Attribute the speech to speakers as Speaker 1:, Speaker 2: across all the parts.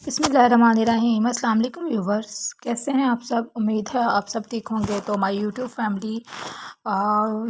Speaker 1: बिस्मिल्लाहिर्रहमानिर्रहीम। अस्सलाम वालेकुम व्यूवर्स, कैसे हैं आप सब। उम्मीद है आप सब ठीक होंगे। तो माय यूट्यूब फैमिली,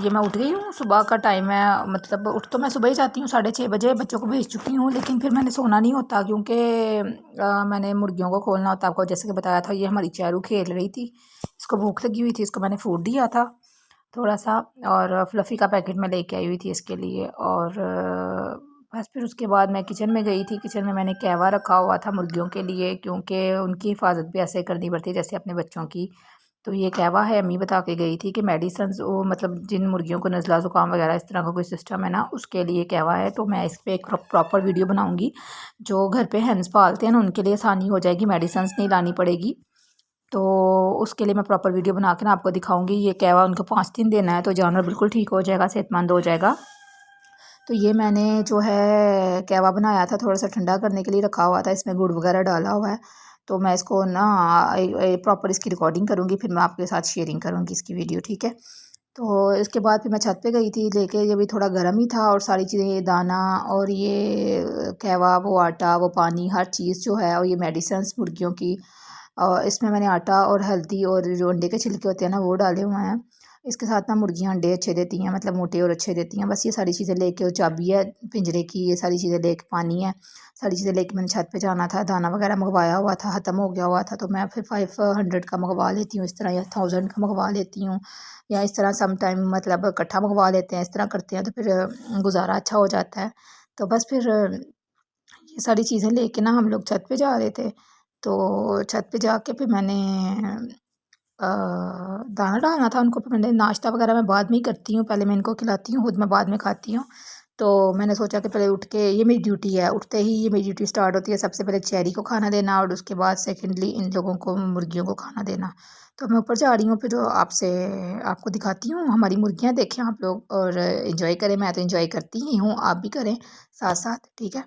Speaker 1: ये मैं उठ गई हूँ। सुबह का टाइम है, मतलब उठ तो मैं सुबह ही जाती हूँ 6:30 बजे। बच्चों को भेज चुकी हूँ, लेकिन फिर मैंने सोना नहीं होता क्योंकि मैंने मुर्गियों को खोलना होता। आपको जैसे कि बताया था, ये हमारी चैरू खेल रही थी, इसको भूख लगी हुई थी, इसको मैंने फूड दिया था थोड़ा सा, और फ्लफ़ी का पैकेट मैं लेके आई हुई थी इसके लिए। और बस फिर उसके बाद मैं किचन में गई थी। किचन में मैंने कहवा रखा हुआ था मुर्गियों के लिए, क्योंकि उनकी हिफाजत भी ऐसे करनी पड़ती है जैसे अपने बच्चों की। तो ये कहवा है, अम्मी बता के गई थी कि मेडिसन्स, वो मतलब जिन मुर्गियों को नज़ला ज़ुकाम वगैरह इस तरह का कोई सिस्टम है ना, उसके लिए कहवा है। तो मैं इस पर एक प्रॉपर वीडियो बनाऊँगी। जो घर पे हैंस पालते हैं ना, उनके लिए आसानी हो जाएगी, मेडिसन्स नहीं लानी पड़ेगी। तो उसके लिए मैं प्रॉपर वीडियो बना के ना आपको दिखाऊंगी। ये कहवा उनको 5 दिन देना है, तो जानवर बिल्कुल ठीक हो जाएगा, सेहतमंद हो जाएगा। तो ये मैंने जो है कहवा बनाया था, थोड़ा सा ठंडा करने के लिए रखा हुआ था, इसमें गुड़ वगैरह डाला हुआ है। तो मैं इसको ना प्रॉपर इसकी रिकॉर्डिंग करूँगी, फिर मैं आपके साथ शेयरिंग करूँगी इसकी वीडियो, ठीक है। तो इसके बाद फिर मैं छत पे गई थी लेके, ये भी थोड़ा गर्म ही था, और सारी चीज़ें, ये दाना और ये कहवा, वो आटा, वो पानी, हर चीज़ जो है, और ये मेडिसन्स मुर्गियों की। और इसमें मैंने आटा और हल्दी और जो अंडे के छिलके होते हैं ना, वो डाले हुए हैं। इसके साथ ना मुर्गियाँ अंडे अच्छे देती हैं, मतलब मोटे और अच्छे देती हैं। बस ये सारी चीज़ें लेके, और चाबी है पिंजरे की, ये सारी चीज़ें लेके, पानी है, सारी चीज़ें लेके मैंने छत पे जाना था। दाना वगैरह मंगवाया हुआ था, ख़त्म हो गया हुआ था, तो मैं फिर 500 का मंगवा लेती हूँ इस तरह, या 1000 का मंगवा लेती हूँ, या इस तरह सम टाइम मतलब इकट्ठा मंगवा लेते हैं, इस तरह करते हैं, तो फिर गुजारा अच्छा हो जाता है। तो बस फिर ये सारी चीज़ें लेके ना हम लोग छत पे जा रहे थे। तो छत पे जाके फिर मैंने दाना डालना था उनको। फिर मैंने नाश्ता वगैरह मैं बाद में ही करती हूँ, पहले मैं इनको खिलाती हूँ, खुद मैं बाद में खाती हूँ। तो मैंने सोचा कि पहले उठ के, ये मेरी ड्यूटी है, उठते ही ये मेरी ड्यूटी स्टार्ट होती है। सबसे पहले चेरी को खाना देना, और उसके बाद सेकेंडली इन लोगों को, मुर्गियों को खाना देना। तो मैं ऊपर जा रही हूँ, फिर आपसे आपको दिखाती हूँ हमारी मुर्गियाँ। देखें आप लोग और इन्जॉय करें। मैं तो इन्जॉय करती ही हूँ, आप भी करें साथ साथ, ठीक है।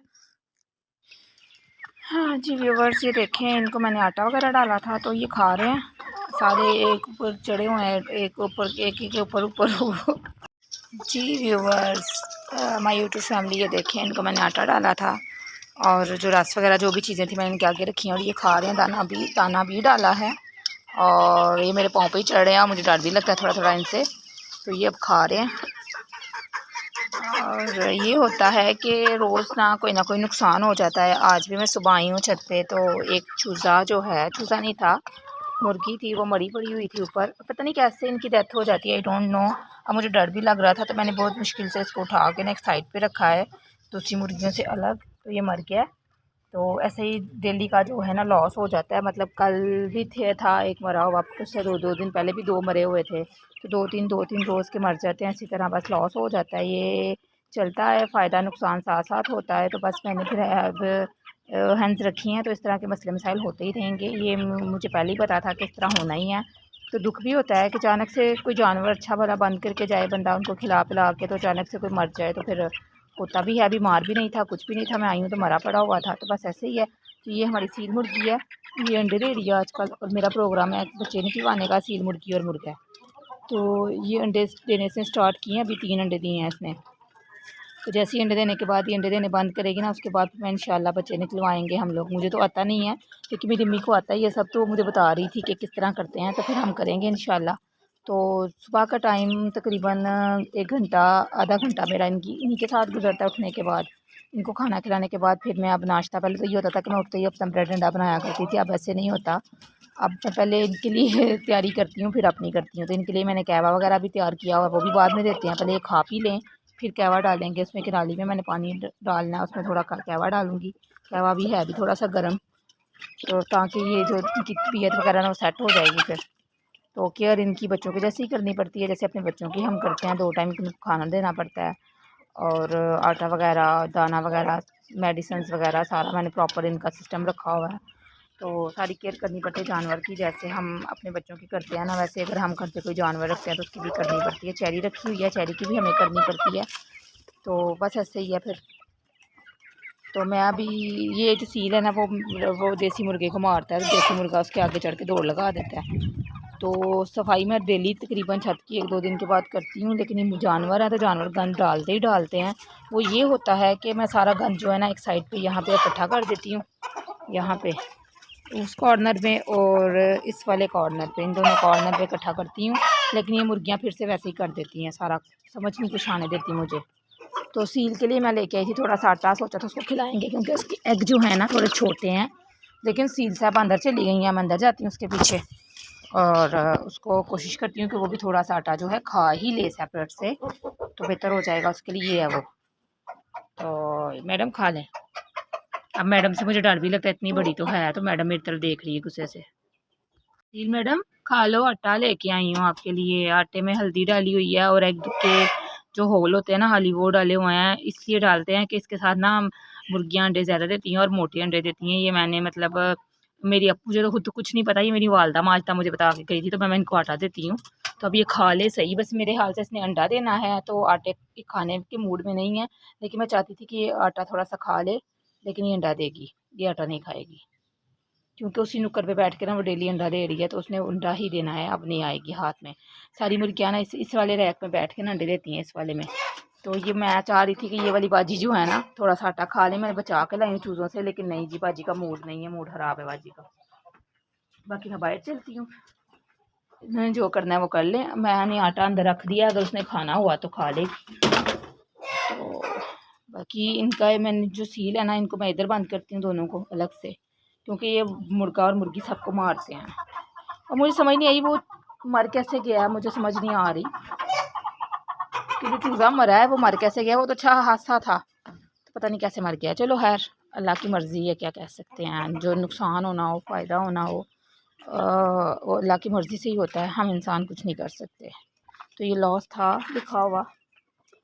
Speaker 1: हाँ जी व्यूवर्स, ये देखें, इनको मैंने आटा वगैरह डाला था, तो ये खा रहे हैं सारे, एक ऊपर चढ़े हुए हैं, एक ऊपर, एक ही के ऊपर ऊपर जी व्यूवर्स, माय यूट्यूब फैमिली, ये देखें, इनको मैंने आटा डाला था, और जो रस वगैरह जो भी चीज़ें थी मैंने इनके आगे रखी हैं, और ये खा रहे हैं। दाना भी डाला है, और ये मेरे पाँव पे ही चढ़ रहे हैं, और मुझे डर भी लगता है थोड़ा थोड़ा इनसे। तो ये अब खा रहे हैं। और ये होता है कि रोज़ ना कोई नुकसान हो जाता है। आज भी मैं सुबह आई हूँ छत पे, तो एक चूज़ा जो है, चूज़ा नहीं था, मुर्गी थी, वो मरी पड़ी हुई थी ऊपर। पता नहीं कैसे इनकी डेथ हो जाती है, आई डोंट नो। अब मुझे डर भी लग रहा था, तो मैंने बहुत मुश्किल से इसको उठा के ना एक साइड पे रखा है, दूसरी मुर्गियों से अलग। तो ये मर गया। तो ऐसे ही डेली का जो है ना लॉस हो जाता है। मतलब कल भी था एक मरा हुआ, उससे दो दिन पहले भी 2 मरे हुए थे। तो 2-3 रोज़ के मर जाते हैं, इसी तरह बस लॉस हो जाता है। ये चलता है, फ़ायदा नुकसान साथ साथ होता है। तो बस मैंने फिर अब हैंड्स रखी हैं, तो इस तरह के मसले मसाइल होते ही रहेंगे। ये मुझे पहले ही पता था कि इस तरह होना ही है। तो दुख भी होता है कि अचानक से कोई जानवर अच्छा भला बंद करके जाए बंदा, उनको खिला पिला के, तो अचानक से कोई मर जाए, तो फिर होता भी है। बीमार भी नहीं था, कुछ भी नहीं था, मैं आई हूँ तो मरा पड़ा हुआ था। तो बस ऐसे ही है। तो ये हमारी सील मुर्गी है, ये अंडे दे रही है आजकल, और मेरा प्रोग्राम है बच्चे निकलवाने का, सील मुर्गी और मुर्गा। तो ये अंडे देने से स्टार्ट किए हैं, अभी 3 अंडे दिए हैं इसने। तो जैसे ही अंडे देने के बाद, ये अंडे देने बंद करेगी ना, उसके बाद मैं इंशाल्लाह बच्चे निकलवाएंगे हम लोग। मुझे तो आता नहीं है, क्योंकि मेरी अम्मी को आता है ये सब, तो मुझे बता रही थी कि किस तरह करते हैं, तो फिर हम करेंगे इंशाल्लाह। तो सुबह का टाइम तकरीबन 1 घंटा, आधा घंटा मेरा इन्हीं के साथ गुजरता है। उठने के बाद, इनको खाना खिलाने के बाद, फिर मैं अब नाश्ता, पहले तो ये होता था कि मैं उठते ही अपना ब्रेड अंडा बनाया करती थी, अब ऐसे नहीं होता। अब मैं पहले इनके लिए तैयारी करती हूँ, फिर अपनी करती हूँ। तो इनके लिए मैंने कहवा वगैरह भी तैयार किया हुआ, वो भी बाद में देते हैं, पहले ये खा पी लें, फिर कहवा डालेंगे। उसमें किराली में मैंने पानी डालना है, उसमें थोड़ा कहवा डालूँगी। कहवा भी है अभी थोड़ा सा गर्म, तो ताकि ये जो इनकी तबीयत वगैरह ना वो सेट हो जाएगी फिर। तो केयर इनकी बच्चों की जैसे ही करनी पड़ती है, जैसे अपने बच्चों की हम करते हैं। 2 टाइम इनको खाना देना पड़ता है, और आटा वगैरह, दाना वगैरह, मेडिसिन्स वगैरह, सारा मैंने प्रॉपर इनका सिस्टम रखा हुआ है। तो सारी केयर करनी पड़ती है जानवर की, जैसे हम अपने बच्चों की करते हैं ना, वैसे अगर हम घर पे कोई जानवर रखते हैं तो उसकी भी करनी पड़ती है। चेरी रखी हुई है, चेरी की भी हमें करनी पड़ती है। तो बस ऐसे ही है फिर। तो मैं अभी, ये जो सील है ना, वो देसी मुर्गे को मारता है, तो देसी मुर्गा उसके आगे चढ़ के दौड़ लगा देता है। तो सफाई मैं डेली तकरीबन छत की 1-2 दिन के बाद करती हूँ, लेकिन ये जानवर है तो जानवर गंद डालते ही डालते हैं। वो ये होता है कि मैं सारा गंद जो है ना एक साइड पे यहाँ पे इकट्ठा कर देती हूँ, यहाँ पे उस कॉर्नर में और इस वाले कॉर्नर पे, इन दोनों कॉर्नर पे इकट्ठा करती हूँ। लेकिन ये मुर्गियाँ फिर से वैसे ही कर देती हैं सारा, समझ नहीं कुछ आने देती मुझे। तो सील के लिए मैं लेके आई थी थोड़ा सा आटा, सोचा था उसको खिलाएंगे क्योंकि उसके एग जो है ना थोड़े छोटे हैं। लेकिन सील साहब अंदर चली गई हैं, मैं अंदर जाती हूँ उसके पीछे और उसको कोशिश करती हूँ कि वो भी थोड़ा सा आटा जो है खा ही ले सेपरेट से, तो बेहतर हो जाएगा उसके लिए। ये है वो, तो मैडम खा लें। अब मैडम से मुझे डर भी लगता है, इतनी बड़ी तो है, तो मैडम मेरी तरफ देख रही है गुस्से से। सील मैडम खा लो, आटा लेके आई हूँ आपके लिए। आटे में हल्दी डाली हुई है और एग के जो होल होते हैं ना हाली, वो डाले हुए हैं। इसलिए डालते हैं कि इसके साथ ना मुर्गियाँ अंडे ज़्यादा देती हैं और मोटे अंडे देती हैं। ये मैंने मतलब मेरी अब मुझे तो खुद तो कुछ नहीं पता, ये मेरी वालदा माजदा मुझे बता के गई थी, तो मैं इनको आटा देती हूँ। तो अब ये खा ले सही, बस मेरे हाल से इसने अंडा देना है तो आटे खाने के मूड में नहीं है। लेकिन मैं चाहती थी कि ये आटा थोड़ा सा खा ले, लेकिन ये अंडा देगी, ये आटा नहीं खाएगी क्योंकि उसी नुक्कर पे बैठ के ना वो डेली अंडा दे रही है, तो उसने अंडा ही देना है, अब नहीं आएगी हाथ में। सारी मुर्गियाँ ना इस वाले रैक में बैठ के ना अंडे देती हैं, इस वाले में। तो ये मैं चाह रही थी कि ये वाली बाजी जो है ना थोड़ा सा आटा खा ले, मैंने बचा के लाई हूँ चूज़ों से, लेकिन नहीं जी, बाजी का मूड नहीं है, मूड ख़राब है बाजी का। बाकी मैं बाहर चलती हूँ, इन्होंने जो करना है वो कर लें। मैंने आटा अंदर रख दिया, अगर उसने खाना हुआ तो खा ले। तो बाकी इनका मैंने जो सील है ना, इनको मैं इधर बंद करती हूँ दोनों को अलग से, क्योंकि ये मुर्गा और मुर्गी सबको मारते हैं। और मुझे समझ नहीं आई वो मर कैसे गया, मुझे समझ नहीं आ रही कि जो चूज़ा मरा है वो मर कैसे गया। वो तो अच्छा हादसा था, तो पता नहीं कैसे मर गया। चलो खैर, अल्लाह की मर्ज़ी है, क्या कह सकते हैं। जो नुकसान होना हो, फ़ायदा होना हो, वो अल्लाह की मर्ज़ी से ही होता है, हम इंसान कुछ नहीं कर सकते। तो ये लॉस था लिखा हुआ,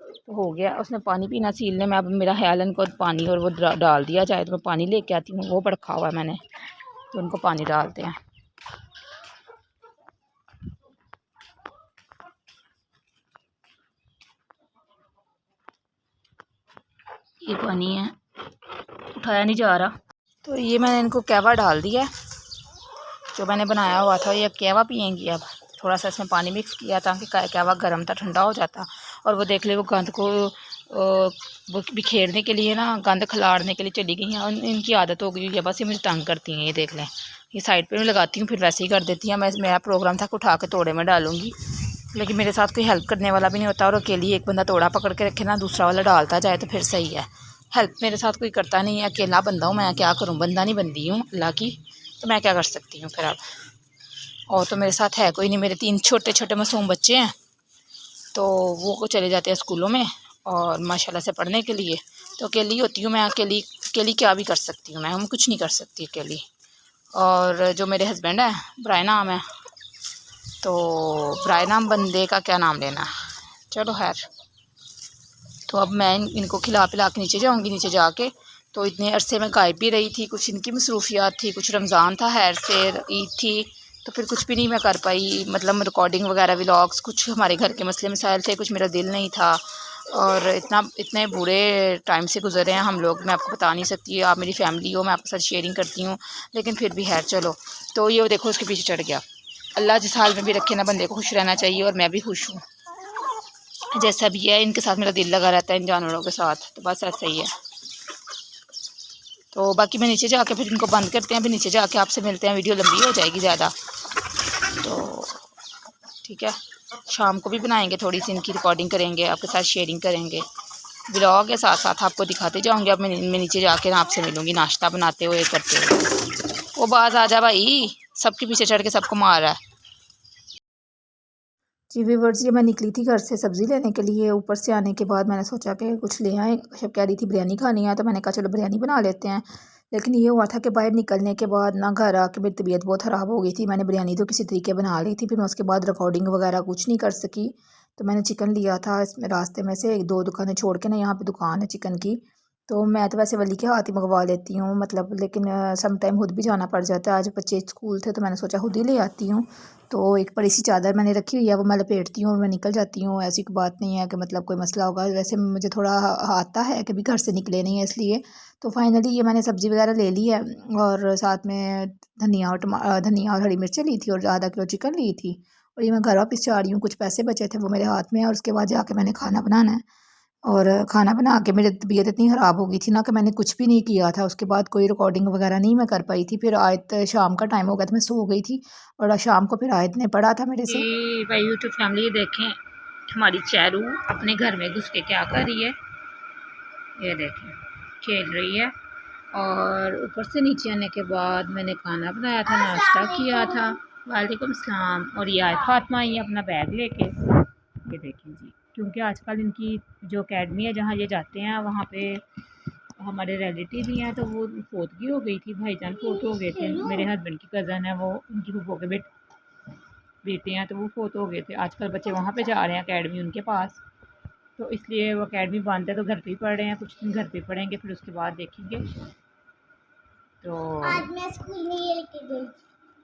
Speaker 1: तो हो गया। उसने पानी पीना सील ने, मैं अब मेरा ख्याल है इनको पानी और वो डाल दिया जाए, तो मैं पानी लेके आती हूँ, वो रखा हुआ है मैंने, तो उनको पानी डालते हैं। ये पानी है, उठाया नहीं जा रहा। तो ये मैंने इनको कहवा डाल दिया है जो मैंने बनाया हुआ था, ये कहवा पियेंगी। अब थोड़ा सा इसमें पानी मिक्स किया ताकि कहवा गर्म था, ठंडा हो जाता। और वो देख ले, वो गंद को वो बिखेरने के लिए ना, गंद खिलाड़ने के लिए चली गई हैं। इनकी आदत हो गई है, बस ये मुझे तंग करती हैं। ये देख लें, ये साइड पे भी लगाती हूँ, फिर वैसे ही कर देती हैं। मेरा प्रोग्राम था कि उठा के तोड़े में डालूंगी, लेकिन मेरे साथ कोई हेल्प करने वाला भी नहीं होता, और अकेली एक बंदा तोड़ा पकड़ के रखे ना, दूसरा वाला डालता जाए तो फिर सही है। हेल्प मेरे साथ कोई करता नहीं है, अकेला बंदा हूँ, मैं क्या करूँ, बंदा नहीं बंदी हूँ अल्लाह की, तो मैं क्या कर सकती हूँ फिर अब। और तो मेरे साथ है कोई नहीं, मेरे 3 छोटे छोटे मासूम बच्चे हैं, तो वो चले जाते हैं स्कूलों में और माशाल्लाह से पढ़ने के लिए। तो अकेली होती हूँ मैं, अकेली अकेली क्या भी कर सकती हूँ, मैं कुछ नहीं कर सकती अकेली। और जो मेरे हस्बैंड है, ब्राय नाम है, तो ब्राय नाम बंदे का क्या नाम लेना। चलो खैर, तो अब मैं इनको खिला पिला के नीचे जाऊँगी। नीचे जाके तो इतने अरसे में गायब भी रही थी, कुछ इनकी मसरूफियात थी, कुछ रमज़ान था, हैर से ईद थी, तो फिर कुछ भी नहीं मैं कर पाई, मतलब रिकॉर्डिंग वगैरह व्लॉग्स, कुछ हमारे घर के मसले मसाइल थे, कुछ मेरा दिल नहीं था। और इतने बुरे टाइम से गुजरे हैं हम लोग, मैं आपको बता नहीं सकती। आप मेरी फैमिली हो, मैं आपके साथ शेयरिंग करती हूँ, लेकिन फिर भी है। चलो, तो ये देखो उसके पीछे चढ़ गया। अल्लाह जिस हाल में भी रखे ना, बंदे को खुश रहना चाहिए, और मैं भी खुश हूँ जैसा भी है। इनके साथ मेरा दिल लगा रहता है, इन जानवरों के साथ, तो बस ऐसा ही है। तो बाकी मैं नीचे जाके फिर इनको बंद करते हैं, फिर नीचे जाके आपसे मिलते हैं। वीडियो लंबी हो जाएगी ज़्यादा, तो ठीक है। शाम को भी बनाएंगे, थोड़ी सी इनकी रिकॉर्डिंग करेंगे, आपके साथ शेयरिंग करेंगे, ब्लॉग के साथ साथ आपको दिखाते जाऊँगी। अब मैं नीचे जाके ना आपसे मिलूँगी नाश्ता बनाते हुए, करते हुए। वो बाज आ जा भाई, सबके पीछे चढ़ के सबको मार रहा है। जी व्यूअर्स, ये मैं निकली थी घर से सब्ज़ी लेने के लिए। ऊपर से आने के बाद मैंने सोचा कि कुछ ले आए, सब कह रही थी बिरयानी खानी है, तो मैंने कहा चलो बिरयानी बना लेते हैं। लेकिन ये हुआ था कि बाहर निकलने के बाद ना, घर आके मेरी तबीयत बहुत ख़राब हो गई थी। मैंने बिरयानी तो किसी तरीके बना ली थी, फिर मैं उसके बाद रिकॉर्डिंग वगैरह कुछ नहीं कर सकी। तो मैंने चिकन लिया था इसमें रास्ते में से, 1-2 दुकानें छोड़ के ना, यहाँ पर दुकान है चिकन की। तो मैं तो वैसे वली के हाथ ही मंगवा लेती हूँ, मतलब, लेकिन सम टाइम खुद भी जाना पड़ जाता है। आज बच्चे स्कूल थे तो मैंने सोचा खुद ही ले आती हूँ। तो एक बड़ी सी चादर मैंने रखी हुई है, वो मैं लपेटती हूँ और मैं निकल जाती हूँ। ऐसी कोई बात नहीं है कि मतलब कोई मसला होगा। वैसे मुझे थोड़ा आता है कि भी घर से निकले नहीं है, इसलिए। तो फाइनली ये मैंने सब्ज़ी वगैरह ले ली है, और साथ में धनिया और हरी मिर्चें ली थी, और आधा किलो चिकन ली थी। और ये मैं घर वापस जा रही हूँ, कुछ पैसे बचे थे वो मेरे हाथ में है, और उसके बाद जाके मैंने खाना बनाना है। और खाना बना के मेरी तबीयत इतनी ख़राब हो गई थी ना कि मैंने कुछ भी नहीं किया था। उसके बाद कोई रिकॉर्डिंग वगैरह नहीं मैं कर पाई थी। फिर आयत शाम का टाइम हो गया था, मैं सो गई थी और शाम को फिर आयत ने पढ़ा था मेरे से। भाई यूट्यूब फैमिली देखें हमारी चैरू अपने घर में घुस के क्या कर रही है, ये देखें खेल रही है। और ऊपर से नीचे आने के बाद मैंने खाना बनाया था, नाश्ता किया था। वालेकुम सलाम। और ये आए फातिमा ये अपना बैग लेके, ये देखें जी, क्योंकि आजकल इनकी जो अकेडमी है जहाँ ये जाते हैं वहाँ पे हमारे रिलेटिव भी हैं, तो वो फोतगी हो गई थी, भाईजान फोत हो गए थे। मेरे हस्बैंड की कज़न है, वो उनकी फूफो के बेटे हैं, तो वो फोत हो गए थे। आजकल बच्चे वहाँ पे जा रहे हैं अकेडमी उनके पास, तो इसलिए वो अकेडमी बंद है, तो घर पे ही पढ़ रहे हैं। कुछ दिन घर पे पढ़ेंगे, फिर उसके बाद देखेंगे। तो आज मैं स्कूल में ये लेके गई,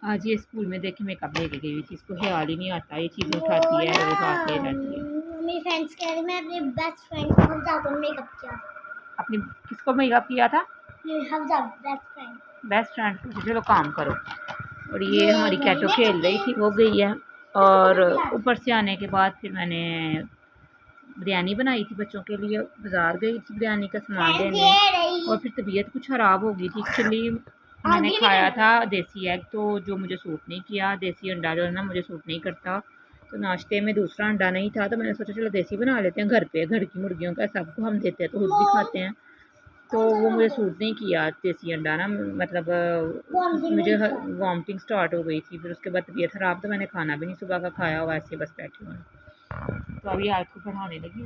Speaker 1: आज ये स्कूल में देखिए मेकअप लेके गई हुई थी। इसको ख्याल ही नहीं आता, ये चीज़ें उठाती है रोज आती रहती है। मेरी फ्रेंड्स कह रही मैं अपने बेस्ट फ्रेंड को हफ्जा को मेकअप किया। अपनी किसको मेकअप किया था? हफ्जा बेस्ट फ्रेंड को। चलो काम करो। और ये हमारी कैटो खेल रही थी, वो गई है। और ऊपर से आने के बाद फिर मैंने बिरयानी बनाई थी बच्चों के लिए, बाज़ार गई थी बिरयानी का सामान लेने। और फिर तबीयत कुछ ख़राब हो गई थी एक्चुअली। मैंने खाया था देसी एग, तो जो मुझे सूट नहीं किया। देसी अंडा जो है ना मुझे सूट नहीं करता, तो नाश्ते में दूसरा अंडा नहीं था, तो मैंने सोचा चलो देसी बना लेते हैं घर पे। घर की मुर्गियों का सबको हम देते हैं तो खुद भी खाते हैं, तो वो मुझे सूट नहीं किया देसी अंडा ना, मतलब मुझे वॉमिटिंग स्टार्ट हो गई थी। फिर उसके बाद तबीयत ख़राब, तो मैंने खाना भी नहीं सुबह का खाया, वैसे बस बैठी हूँ। तो अभी आज को पढ़ाने लगी।